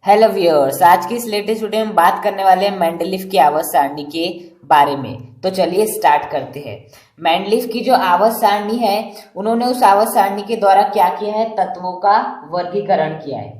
Hello viewers, आज की इस लेटेस्ट वीडियो में बात करने वाले हैं मेंडलीफ की आवर्त सारणी के बारे में। तो चलिए स्टार्ट करते हैं। मेंडलीफ की जो आवर्त सारणी है, उन्होंने उस आवर्त सारणी के द्वारा क्या किया है, तत्वों का वर्गीकरण किया है।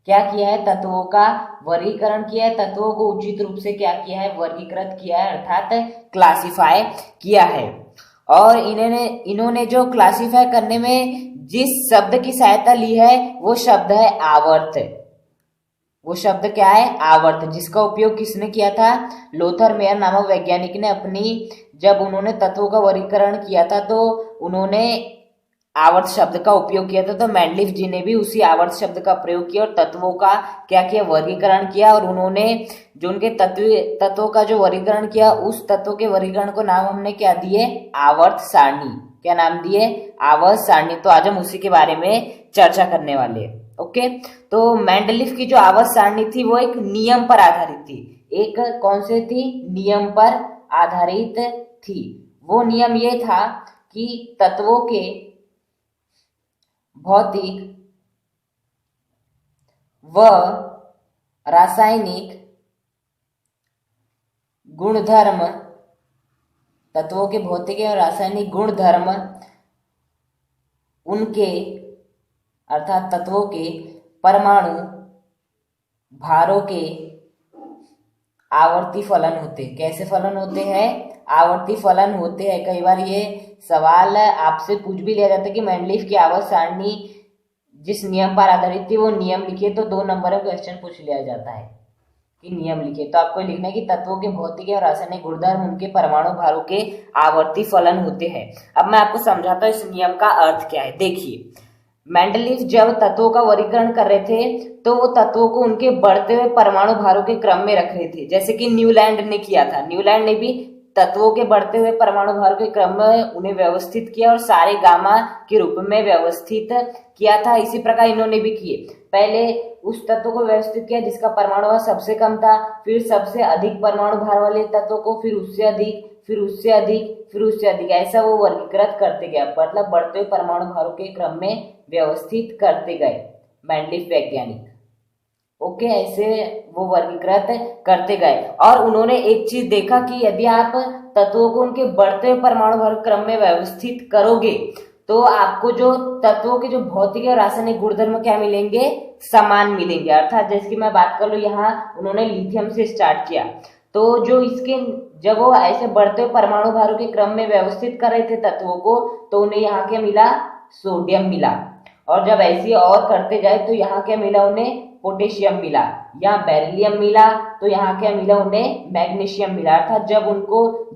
क्या किया है, तत्वों का वर्गीकरण किया है। तत्वों को उचित रूप से क्या किया है, वर्गीकृत किया है, अर्थात क्लासिफाई किया है। और इन्होंने जो क्लासिफाई करने में जिस शब्द की सहायता ली है, वो शब्द है आवर्त। वो शब्द क्या है, आवर्त, जिसका उपयोग किसने किया था, लोथर मेयर नामक वैज्ञानिक ने जब उन्होंने तत्वों का वर्गीकरण किया था, तो उन्होंने आवर्त शब्द का उपयोग किया था। तो मेंडलीफ जी ने भी उसी आवर्त शब्द का प्रयोग किया और तत्वों का क्या किया, वर्गीकरण किया। और उन्होंने जो उनके तत्वों का जो वर्गीकरण किया, उस तत्वों के वर्गीकरण को नाम हमने क्या दिए, आवर्त सारणी। क्या नाम दिए, आवर्त सारणी। तो आज हम उसी के बारे में चर्चा करने वाले हैं। ओके, तो मेंडलीफ की जो आवर्त सारणी थी, वो एक नियम पर आधारित थी। एक कौन से थी, नियम पर आधारित थी। वो नियम ये था कि तत्वों के भौतिक व रासायनिक गुणधर्म, तत्वों के भौतिक और रासायनिक गुणधर्म, उनके अर्थात तत्वों के परमाणु भारों के आवर्ती फलन होते। कैसे फलन होते हैं, आवर्ती फलन होते हैं। कई बार ये सवाल आपसे पूछ भी लिया जाता है कि मेंडलीफ की आवर्त सारणी जिस नियम पर आधारित थी, वो नियम लिखिए। तो 2 नंबर का क्वेश्चन पूछ लिया जाता है कि नियम लिखिए। तो आपको लिखना है कि तत्वों के भौतिक और रासायनिक गुणधर्म उनके परमाणु भारों के आवर्ती फलन होते हैं। अब मैं आपको समझाता हूँ इस नियम का अर्थ क्या है। देखिए, मेंडलीफ जब तत्वों का वर्गीकरण कर रहे थे, तो वो तत्वों को उनके बढ़ते हुए परमाणु भारों के क्रम में रख रहे थे, जैसे कि न्यूलैंड ने किया था। न्यूलैंड ने भी तत्वों के बढ़ते हुए परमाणु भारों के क्रम में उन्हें व्यवस्थित किया और सारे गामा के रूप में व्यवस्थित किया था। इसी प्रकार इन्होंने भी किए। पहले उस तत्व को व्यवस्थित किया जिसका परमाणु भार सबसे कम था, फिर सबसे अधिक परमाणु भार वाले तत्व को, फिर उससे अधिक, फिर उससे अधिक, फिर उससे अधिक, ऐसा वो वर्गीकृत करते गए। मतलब बढ़ते हुए परमाणु भारों के क्रम में व्यवस्थित करते गए मेंडलीफ वैज्ञानिक। ओके, ऐसे वो वर्गीकृत करते गए। और उन्होंने एक चीज देखा कि यदि आप तत्वों को उनके बढ़ते हुए परमाणु भार क्रम में व्यवस्थित करोगे, तो आपको जो तत्वों के जो भौतिक और रासायनिक गुणधर्म क्या मिलेंगे, समान मिलेंगे। अर्थात जैसे कि मैं बात कर लूं, यहाँ उन्होंने लिथियम से स्टार्ट किया, तो जो इसके जब वो ऐसे बढ़ते हुए परमाणु भारों के क्रम में व्यवस्थित कर रहे थे तत्वों को, तो उन्हें यहाँ क्या मिला, सोडियम मिला। और जब ऐसे और करते जाए तो यहाँ क्या मिला उन्हें, पोटेशियम मिला। यहाँ बेरिलियम मिला, तो यहाँ क्या मिला उन्हें, मैग्नीशियम मिला। अर्थात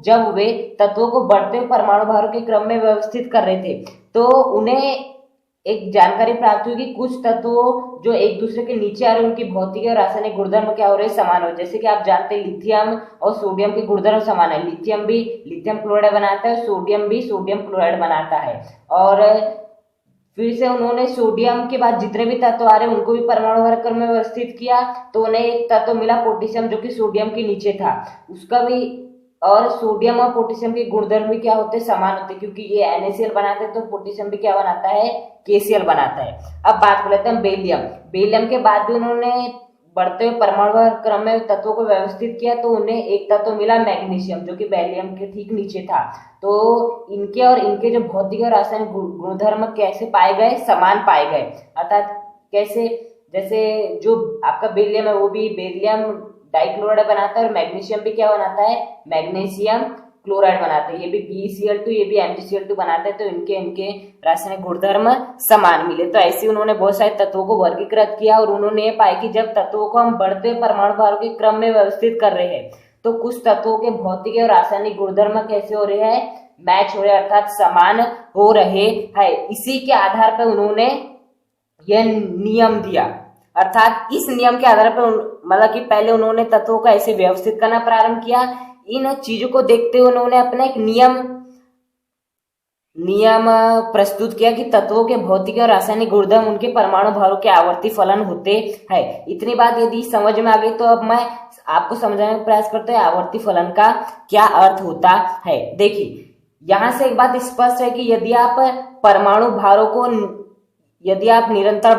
जब वे तत्वों को बढ़ते हुए परमाणु भारों के क्रम में व्यवस्थित कर रहे थे, तो उन्हें एक जानकारी प्राप्त हुई कि कुछ तत्वों जो एक दूसरे के नीचे आ रहे, उनकी भौतिक और रासायनिक गुणधर्म क्या हो रहे, समान हो। जैसे कि आप जानते हैं लिथियम और सोडियम के गुणधर्म समान है। लिथियम भी लिथियम क्लोराइड बनाता है, सोडियम भी सोडियम क्लोराइड बनाता है। और फिर से उन्होंने सोडियम के बाद जितने भी तत्व आ रहे हैं उनको भी परमाणु भार क्रम में व्यवस्थित किया, तो उन्हें एक तत्व मिला पोटेशियम, जो कि सोडियम के नीचे था, उसका भी। और सोडियम और पोटेशियम के गुणधर्म भी क्या होते, समान होते, क्योंकि ये NaCl बनाते हैं, तो पोटेशियम भी क्या बनाता है, KCl बनाता है। अब बात कर लेते हैं बेरिलियम। बेरिलियम के बाद भी उन्होंने बढ़ते हुए परमाणु भार क्रम में तत्वों को व्यवस्थित किया, तो उन्हें एक तत्व मिला मैग्नीशियम, जो कि बेरिलियम के ठीक नीचे था। तो इनके और इनके जो भौतिक और रासायनिक गुणधर्म कैसे पाए गए, समान पाए गए। अर्थात कैसे, जैसे जो आपका बेरिलियम है, वो भी बेरिलियम डाइक्लोराइड बनाता है, और मैग्नीशियम भी क्या बनाता है, मैग्नीशियम क्लोराइड बनाते हैं। ये भी BeCl2, ये भी MgCl2 बनाते हैं। तो इनके रासायनिक गुणधर्म समान मिले। तो ऐसे उन्होंने बहुत सारे तत्वों को वर्गीकृत किया, और उन्होंने ये पाया कि जब तत्वों को हम बढ़ते परमाणु भारों के क्रम में व्यवस्थित कर रहे हैं, तो कुछ तत्वों के भौतिक और रासायनिक गुणधर्म कैसे हो रहे हैं, मैच हो रहे, अर्थात समान हो रहे हैं। इसी के आधार पर उन्होंने यह नियम दिया। अर्थात इस नियम के आधार पर मतलब कि पहले उन्होंने तत्वों को ऐसे व्यवस्थित करना प्रारंभ किया। इन चीजों को देखते हुए उन्होंने अपना एक नियम प्रस्तुत किया कि तत्वों के भौतिक और रासायनिक गुणधर्म उनके परमाणु भारों के आवर्ती फलन होते हैं। इतनी बात यदि समझ में आ गई, तो अब मैं आपको समझाने का प्रयास करता हूं आवर्ती फलन का क्या अर्थ होता है। देखिए, यहां से एक बात स्पष्ट है कि यदि आप परमाणु भारों को यदि आप निरंतर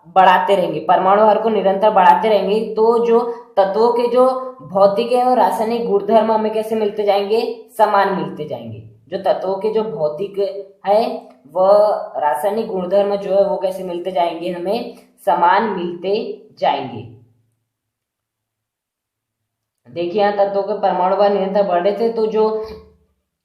बढ़ाते रहेंगे, परमाणु भार को निरंतर बढ़ाते रहेंगे, तो जो तत्वों के जो भौतिक और रासायनिक गुणधर्म हमें कैसे मिलते जाएंगे, समान मिलते जाएंगे। जो तत्वों के जो भौतिक है वह रासायनिक गुणधर्म जो है वो कैसे मिलते जाएंगे, हमें समान मिलते जाएंगे। देखिए यहाँ तत्वों के परमाणु भार निरंतर बढ़ रहे थे, तो जो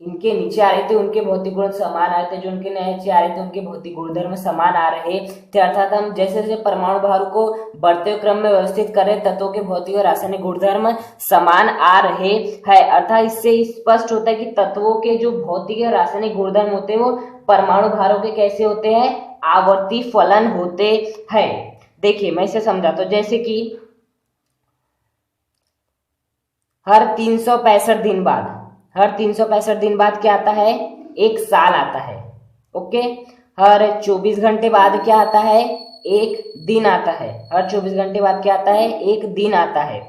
इनके नीचे आ रहे थे उनके भौतिक गुण समान आ रहे थे, जो उनके नीचे आ रहे थे उनके भौतिक गुणधर्म समान आ रहे थे। अर्थात हम जैसे जैसे परमाणु भार को बढ़ते हुए क्रम में व्यवस्थित कर रहे, तत्वों के भौतिक और रासायनिक गुणधर्म समान आ रहे हैं। अर्थात इससे स्पष्ट होता है कि तत्वों के जो भौतिक और रासायनिक गुणधर्म होते हैं वो परमाणु भारों के कैसे होते हैं, आवर्ती फलन होते हैं। देखिए मैं इसे समझाता हूं, जैसे कि हर 365 दिन बाद क्या आता है, एक साल आता है। ओके, हर 24 घंटे बाद क्या आता है, एक दिन आता है। हर 24 घंटे बाद क्या आता है, एक दिन आता है।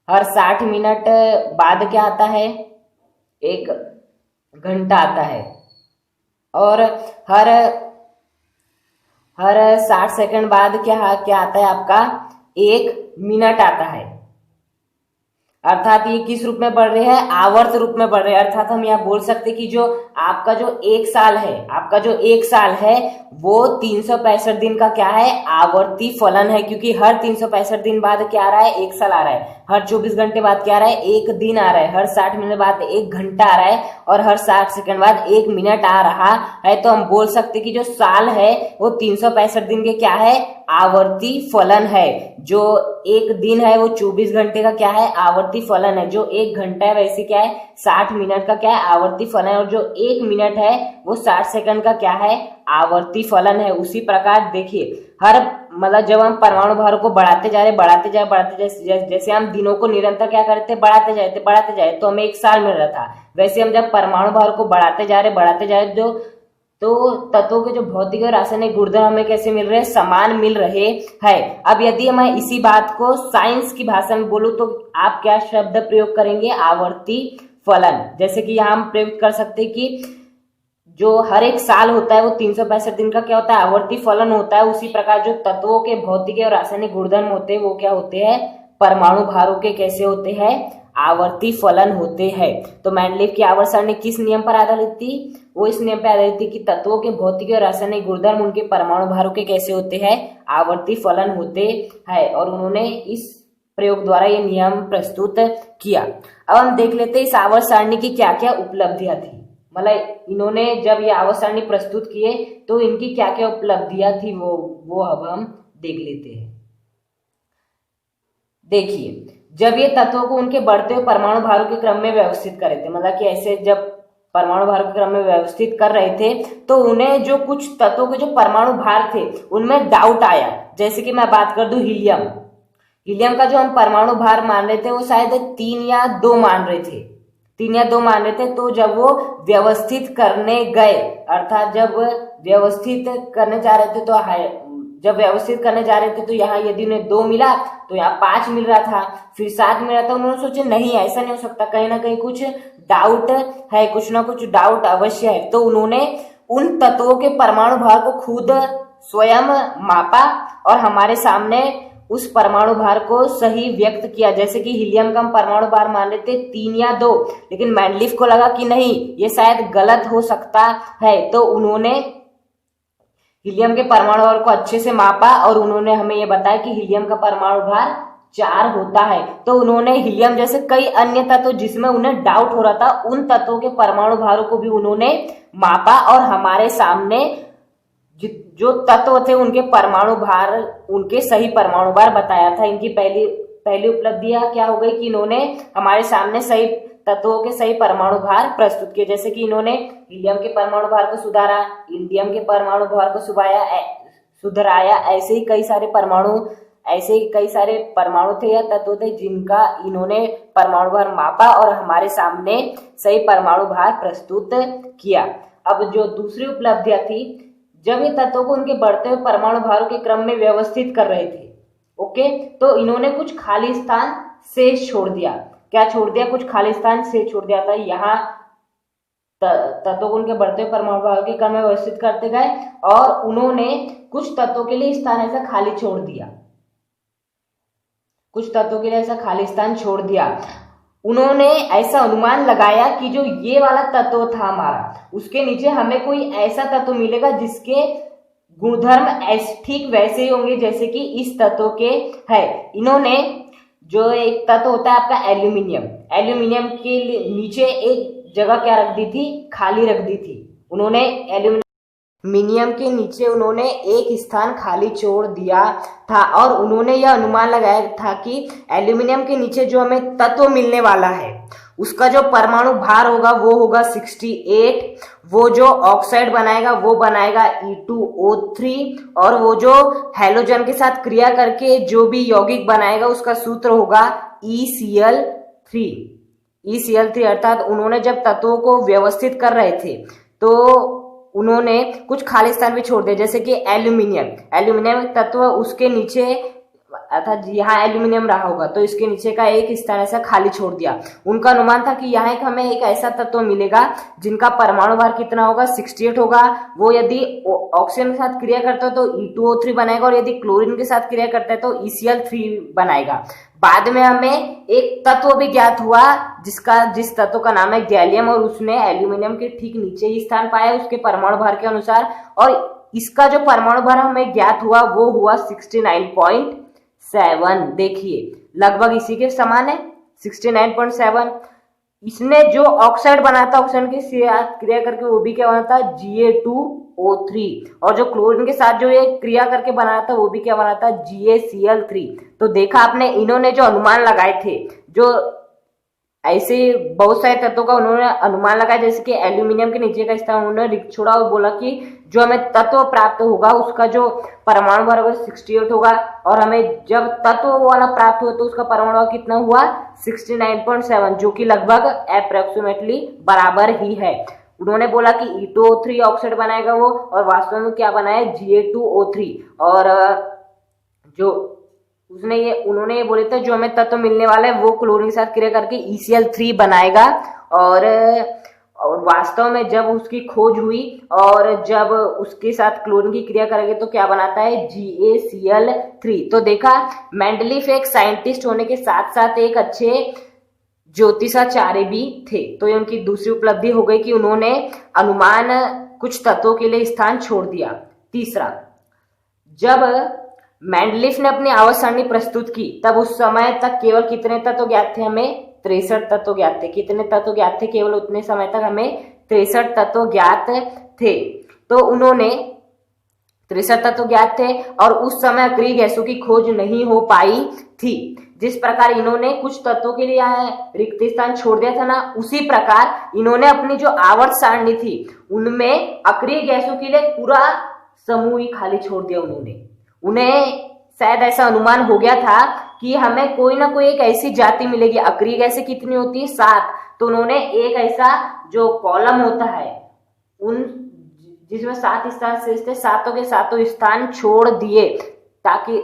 हर 60 मिनट बाद क्या आता है, एक घंटा आता है। और हर 60 सेकंड बाद क्या आता है आपका, एक मिनट आता है। अर्थात ये किस रूप में बढ़ रहे हैं, आवर्त रूप में बढ़ रहे हैं। अर्थात हम यहाँ बोल सकते कि जो आपका जो एक साल है वो 365 दिन का क्या है, आवर्ती फलन है, क्योंकि हर 365 दिन बाद क्या आ रहा है, एक साल आ रहा है। हर 24 घंटे बाद क्या आ रहा है, एक दिन आ रहा है। हर 60 मिनट बाद एक घंटा आ रहा है, और हर 60 सेकंड बाद एक मिनट आ रहा है। तो हम बोल सकते कि जो साल है वो 365 दिन के क्या है, आवर्ती फलन है। जो एक दिन है वो 24 घंटे का क्या है, आवर्ती फलन है। जो एक घंटा है वैसे क्या है, 60 मिनट का क्या है, आवर्ती फलन है। और जो एक मिनट है वो 60 सेकंड का क्या है, आवर्ती फलन है। उसी प्रकार देखिए हर मतलब जब हम परमाणु भारों को बढ़ाते जा रहे, जैसे हम दिनों को निरंतर क्या करते, बढ़ाते जाए तो हमें एक साल मिल रहा था। वैसे हम जब परमाणु भार को बढ़ाते जा रहे तो तत्वों के जो भौतिक और रासायनिक गुणधर्म हमें कैसे मिल रहे हैं, समान मिल रहे हैं। अब यदि मैं इसी बात को साइंस की भाषा में बोलूं तो आप क्या शब्द प्रयोग करेंगे, आवर्ती फलन। जैसे कि यहाँ हम प्रयोग कर सकते हैं कि जो हर एक साल होता है वो 365 दिन का क्या होता है, आवर्ती फलन होता है। उसी प्रकार जो तत्वों के भौतिक और रासायनिक गुणधर्म होते हैं वो क्या होते हैं, परमाणु भारों के कैसे होते हैं, आवर्ती फलन होते हैं। तो मेंडलीव की आवर्त सारणी किस नियम पर आधारित थी, वो इस नियम पर आधारित थी कि तत्वों के भौतिक और रासायनिक गुणधर्म उनके परमाणु भारों के कैसे होते हैं, आवर्ती फलन होते हैं। और उन्होंने इस प्रयोग द्वारा ये नियम प्रस्तुत किया। अब हम देख लेते हैं इस आवर्त सारणी की क्या क्या उपलब्धियां थी। मतलब इन्होंने जब ये आवर्त सारणी प्रस्तुत किए तो इनकी क्या क्या उपलब्धियां थी वो अब हम देख लेते हैं। देखिए जब ये तत्वों को उनके बढ़ते हुए परमाणु भारों के क्रम में व्यवस्थित कर रहे थे, मतलब कि ऐसे जब परमाणु भार के क्रम में व्यवस्थित कर रहे थे तो उन्हें जो कुछ तत्वों के जो परमाणु भार थे उनमें डाउट आया। जैसे कि मैं बात कर दूं हीलियम का जो हम परमाणु भार मान रहे थे वो शायद 3 या 2 मान रहे थे। तो जब वो व्यवस्थित करने गए, अर्थात जब व्यवस्थित करने जा रहे थे तो यहाँ यदि उन्हें 2 मिला तो यहाँ 5 मिल रहा था, फिर 7 मिल रहा था। उन्होंने सोचा नहीं ऐसा नहीं हो सकता, कहीं ना कहीं कुछ डाउट है, कुछ ना कुछ डाउट अवश्य है। तो उन्होंने उन तत्वों के परमाणु भार को खुद स्वयं मापा और हमारे सामने उस परमाणु भार को सही व्यक्त किया। जैसे कि हीलियम का हम परमाणु भार मान रहे थे 3 या 2, लेकिन मेंडलीव को लगा कि नहीं ये शायद गलत हो सकता है। तो उन्होंने हीलियम के परमाणु भार को अच्छे से मापा और उन्होंने हमें ये बताया कि हीलियम का परमाणु भार 4 होता है। तो उन्होंने हीलियम जैसे कई अन्य तत्व जिसमें उन्हें डाउट हो रहा था उन तत्वों के परमाणु भारों को भी उन्होंने मापा और हमारे सामने जो तत्व थे उनके परमाणु भार, उनके सही परमाणु भार बताया था। इनकी पहली उपलब्धियां क्या हो गई कि इन्होंने हमारे सामने सही तत्वों के सही परमाणु भार प्रस्तुत किए। जैसे कि इन्होंने हीलियम के परमाणु भार को सुधारा, इंडियम के परमाणु भार को सुधराया। ऐसे ही कई सारे परमाणु थे या तत्व थे जिनका इन्होंने परमाणु भार मापा और हमारे सामने सही परमाणु भार प्रस्तुत किया। अब जो दूसरी उपलब्धियां थी, जब ये तत्वों को उनके बढ़ते हुए परमाणु भारों के क्रम में व्यवस्थित कर रहे थे, ओके, तो इन्होंने कुछ खाली स्थान शेष छोड़ दिया। क्या छोड़ दिया? कुछ खाली स्थान शेष छोड़ दिया था। यहाँ तत्वों को उनके बढ़ते परमाणु भार के क्रम में व्यवस्थित करते गए और उन्होंने कुछ तत्वों के लिए स्थान ऐसा खाली छोड़ दिया, कुछ तत्वों के लिए ऐसा खाली स्थान छोड़ दिया। उन्होंने ऐसा अनुमान लगाया कि जो ये वाला तत्व था हमारा, उसके नीचे हमें कोई ऐसा तत्व मिलेगा जिसके गुणधर्म ठीक वैसे ही होंगे जैसे कि इस तत्व के है। इन्होंने जो एक तत्व होता है आपका एल्यूमिनियम, एल्यूमिनियम के नीचे एक जगह क्या रख दी थी, खाली रख दी थी। उन्होंने एल्यूमिनियम के नीचे उन्होंने एक स्थान खाली छोड़ दिया था और उन्होंने यह अनुमान लगाया था कि एल्यूमिनियम के नीचे जो हमें तत्व मिलने वाला है उसका जो परमाणु भार होगा वो होगा 68, वो जो ऑक्साइड बनाएगा वो बनाएगा E2O3 और वो जो हैलोजन के साथ क्रिया करके जो भी यौगिक बनाएगा उसका सूत्र होगा ECl3। ECl3 अर्थात उन्होंने जब तत्वों को व्यवस्थित कर रहे थे तो उन्होंने कुछ खाली स्थान भी छोड़ दिए, जैसे कि एल्यूमिनियम तत्व उसके नीचे अर्थात यहाँ एल्यूमिनियम रहा होगा तो इसके नीचे का एक स्थान ऐसा खाली छोड़ दिया। उनका अनुमान था कि यहाँ एक हमें एक ऐसा तत्व मिलेगा जिनका परमाणु भार कितना होगा, 68 होगा। वो यदि ऑक्सीजन के साथ क्रिया करता है तो E2O3 बनाएगा और यदि क्लोरीन के साथ क्रिया करता है तो ECl3 बनाएगा। बाद में हमें एक तत्व भी ज्ञात हुआ जिस तत्व का नाम है गैलियम और उसने एल्यूमिनियम के ठीक नीचे ही स्थान पाया उसके परमाणु भार के अनुसार, और इसका जो परमाणु भार हमें ज्ञात हुआ वो हुआ 69.7। देखिए लगभग इसी के समान है 69.7। इसने जो ऑक्साइड बनाया था ऑक्सीजन के साथ क्रिया करके वो भी क्या बना था, Ga2O3, और जो क्लोरीन के साथ जो ये क्रिया करके बनाया था वो भी क्या बना था, GaCl3। तो देखा आपने, इन्होंने जो अनुमान लगाए थे, जो ऐसे बहुत सारे तत्वों का उन्होंने अनुमान लगाया, जैसे कि एल्यूमिनियम के नीचे का स्थान उन्होंने रिक्त छोड़ा और बोला कि जो हमें तत्व प्राप्त होगा उसका जो परमाणु भार होगा 68 होगा, और हमें जब तत्व वाला प्राप्त हुआ तो उसका परमाणु भार कितना हुआ 69.7, जो कि लगभग अप्रोक्सीमेटली बराबर ही है। उन्होंने बोला कि E2O3 ऑक्साइड बनाएगा वो, और वास्तव में क्या बनाया Ga2O3, और जो उन्होंने ये बोले थे जो हमें तत्व मिलने वाला है वो क्लोरीन के साथ क्रिया करके ECl3 बनाएगा, और वास्तव में जब उसकी खोज हुई और जब उसके साथ क्लोरीन की क्रिया करेंगे तो क्या बनाता है GaCl3। तो देखा, मेंडलीफ एक साइंटिस्ट होने के साथ साथ एक अच्छे ज्योतिषाचार्य भी थे। तो ये उनकी दूसरी उपलब्धि हो गई कि उन्होंने अनुमान कुछ तत्वों के लिए स्थान छोड़ दिया। तीसरा, जब मेंडलीफ ने अपनी आवर्त सारणी प्रस्तुत की तब उस समय तक केवल कितने तत्व ज्ञात थे, हमें 63 तत्व ज्ञात थे। कितने तत्व ज्ञात थे, केवल उतने समय तक हमें 63 तत्व ज्ञात थे। तो उन्होंने 63 तत्व ज्ञात थे और उस समय अक्रिय गैसों की खोज नहीं हो पाई थी। जिस प्रकार इन्होंने कुछ तत्वों के लिए रिक्त स्थान छोड़ दिया था ना, उसी प्रकार इन्होंने अपनी जो आवर्त सारणी थी उनमें अक्रिय गैसों के लिए पूरा समूह ही खाली छोड़ दिया। उन्हें शायद ऐसा अनुमान हो गया था कि हमें कोई ना कोई एक ऐसी जाति मिलेगी। अक्रिय गैसें कितनी होती है, 7। तो उन्होंने एक ऐसा जो कॉलम होता है उन जिसमें 7 स्थान शेष थे, सातों के सातों स्थान छोड़ दिए, ताकि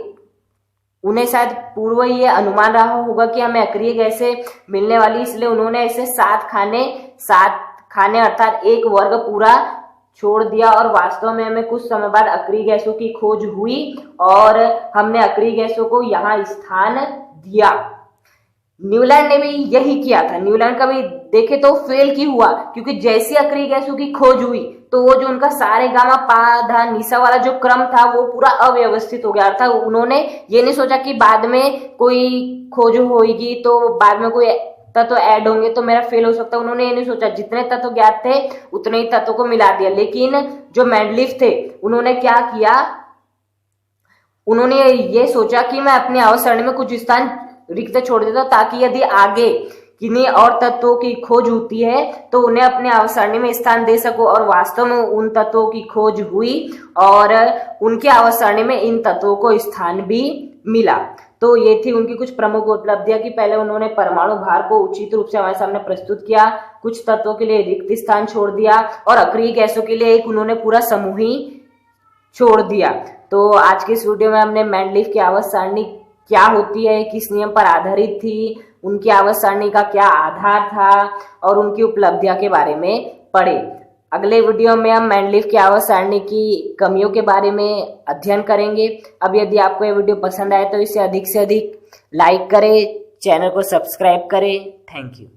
उन्हें शायद पूर्व ये अनुमान रहा होगा कि हमें अक्रिय गैसें मिलने वाली, इसलिए उन्होंने ऐसे 7 खाने अर्थात एक वर्ग पूरा छोड़ दिया। और वास्तव में हमें कुछ समय बाद अक्रिय गैसों की खोज हुई और हमने अक्रिय गैसों को यहाँ स्थान दिया। न्यूलैंड ने भी यही किया था। न्यूलैंड का भी देखे तो फेल की हुआ, क्योंकि जैसी अक्रिय गैसों की खोज हुई तो वो जो उनका सारे गामा पा धा निशा वाला जो क्रम था वो पूरा अव्यवस्थित हो गया। अर्थात उन्होंने ये नहीं सोचा कि बाद में कोई खोज होगी तो बाद में कोई तत्व ऐड होंगे तो मेरा फेल हो सकता है। उन्होंने ये नहीं सोचा, जितने तत्व ज्ञात थे उतने ही तत्वों को मिला दिया। लेकिन जो मेंडलीफ थे उन्होंने क्या किया, उन्होंने ये सोचा कि मैं अपनी आवर्त सारणी में कुछ स्थान रिक्त छोड़ देता हूं, ताकि यदि आगे किन्हीं और तत्वों की खोज होती है तो उन्हें अपने आवर्त सारणी में स्थान दे सको। और वास्तव में उन तत्वों की खोज हुई और उनकी आवर्त सारणी में इन तत्वों को स्थान भी मिला। तो ये थी उनकी कुछ प्रमुख उपलब्धियां कि पहले उन्होंने परमाणु भार को उचित रूप से हमारे सामने प्रस्तुत किया, कुछ तत्वों के लिए रिक्त स्थान छोड़ दिया और अक्रिय गैसों के लिए एक उन्होंने पूरा समूह ही छोड़ दिया। तो आज के इस वीडियो में हमने मेंडलीफ की आवर्त सारणी क्या होती है, किस नियम पर आधारित थी, उनकी आवर्त सारणी का क्या आधार था और उनकी उपलब्धियां के बारे में पढ़े। अगले वीडियो में हम मैंडलीफ की आवर्त सारणी की कमियों के बारे में अध्ययन करेंगे। अब यदि आपको ये वीडियो पसंद आए तो इसे अधिक से अधिक लाइक करें, चैनल को सब्सक्राइब करें। Thank you.